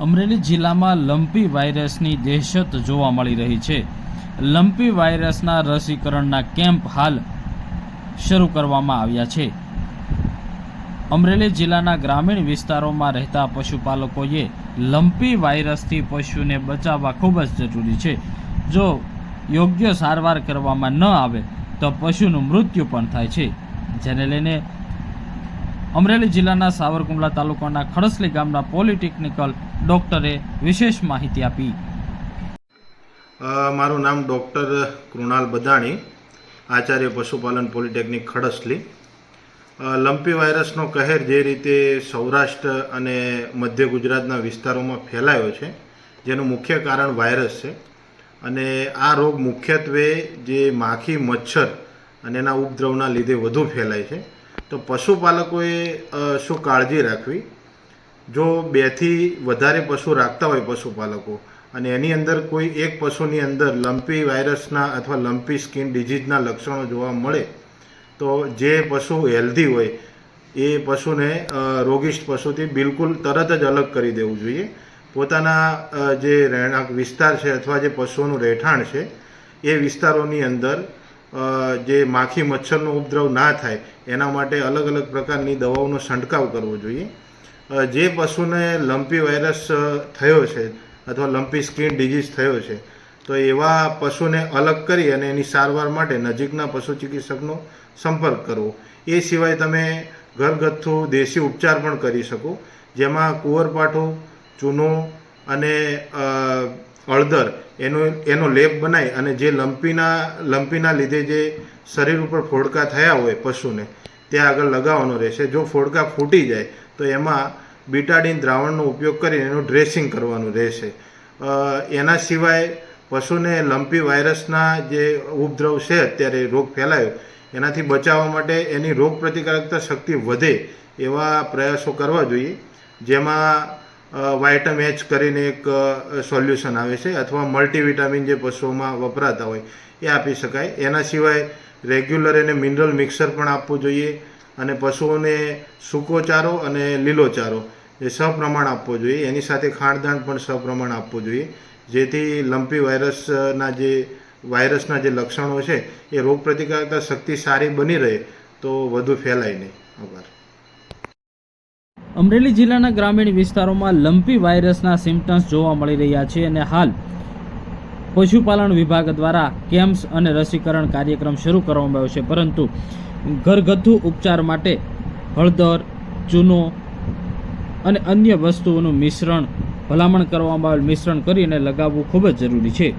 અમરેલી જિલ્લામાં લંપી વાયરસની દહેશત જોવા મળી રહી છે। લંપી વાયરસના રસીકરણના કેમ્પ હાલ શરૂ કરવામાં આવ્યા છે। અમરેલી જિલ્લાના ગ્રામીણ વિસ્તારોમાં રહેતા પશુપાલકોએ લંપી વાયરસથી પશુને બચાવવા ખૂબ જ જરૂરી છે। જો યોગ્ય સારવાર કરવામાં ન આવે તો પશુનું મૃત્યુ પણ થાય છે, જેને લઈને અમરેલી જિલ્લાના સાવરકુંડલા તાલુકાના ખડસલી ગામના પોલિટેકનિકલ ડોક્ટરે વિશેષ માહિતી આપી। મારું નામ ડૉક્ટર કૃણાલ બદાણી, આચાર્ય પશુપાલન પોલિટેકનિક ખડસલી। લંપી વાયરસનો કહેર જે રીતે સૌરાષ્ટ્ર અને મધ્ય ગુજરાતના વિસ્તારોમાં ફેલાયો છે, જેનું મુખ્ય કારણ વાયરસ છે અને આ રોગ મુખ્યત્વે જે માખી, મચ્છર અને એના ઉપદ્રવના લીધે વધુ ફેલાય છે। તો પશુપાલકોએ શું કાળજી રાખવી? જો 2 થી વધારે પશુ રાખતા હોય પશુપાલકો અને એની અંદર કોઈ એક પશુની અંદર લંપી વાયરસના અથવા લંપી સ્કિન ડિઝીઝના લક્ષણો જોવા મળે તો જે પશુ હેલ્ધી હોય એ પશુને રોગિષ્ટ પશુથી બિલકુલ તરત જ અલગ કરી દેવું જોઈએ। પોતાના જે રહેણાંક વિસ્તાર છે અથવા જે પશુઓનું રહેઠાણ છે એ વિસ્તારોની અંદર જે માખી મચ્છરનો ઉપદ્રવ ના થાય એના માટે અલગ અલગ પ્રકારની દવાઓનો છંટકાવ કરવો જોઈએ। જે પશુને લંપી વાયરસ થયો છે અથવા લંપી સ્કિન ડિઝીઝ થયો છે તો એવા પશુને અલગ કરી અને એની સારવાર માટે નજીકના પશુ ચિકિત્સકનો સંપર્ક કરવો। એ સિવાય તમે ઘરગથ્થુ દેશી ઉપચાર પણ કરી શકો, જેમાં કુંવરપાઠું, ચૂનો અને હળદર એનો લેપ બનાવી અને જે લંપીના લીધે જે શરીર ઉપર ફોડકા થયા હોય પશુને ત્યાં આગળ લગાવવાનો રહેશે। જો ફોડકા ફૂટી જાય તો એમાં બીટાડીન દ્રાવણનો ઉપયોગ કરીને એનું ડ્રેસિંગ કરવાનું રહેશે। એના સિવાય પશુને લંપી વાયરસના જે ઉપદ્રવ છે, અત્યારે રોગ ફેલાયો એનાથી બચાવવા માટે એની રોગ પ્રતિકારકતા શક્તિ વધે એવા પ્રયાસો કરવા જોઈએ, જેમાં વાઇટામિન H કરીને એક સોલ્યુશન આવે છે અથવા મલ્ટીવિટામિન જે પશુઓમાં વપરાતા હોય એ આપી શકાય। એના સિવાય રેગ્યુલર એને મિનરલ મિક્સર પણ આપવું જોઈએ અને પશુઓને સૂકો ચારો અને લીલો ચારો એ સપ્રમાણ આપવો જોઈએ। એની સાથે ખાંડદાણ પણ સપ્રમાણ આપવું જોઈએ, જેથી લંપી વાયરસના જે લક્ષણો છે એ રોગ પ્રતિકારકતા શક્તિ સારી બની રહે તો વધુ ફેલાય નહીં। આભાર। અમરેલી જિલ્લાના ગ્રામીણ વિસ્તારોમાં લંપી વાયરસના સિમ્પટમ્સ જોવા મળી રહ્યા છે અને હાલ પશુપાલન વિભાગ દ્વારા કેમ્પ્સ અને રસીકરણ કાર્યક્રમ શરૂ કરવામાં આવ્યો છે, પરંતુ ઘરગથ્થુ ઉપચાર માટે હળદર, ચૂનો અને અન્ય વસ્તુઓનું મિશ્રણ ભલામણ કરવામાં આવેલ મિશ્રણ કરીને લગાવવું ખૂબ જ જરૂરી છે।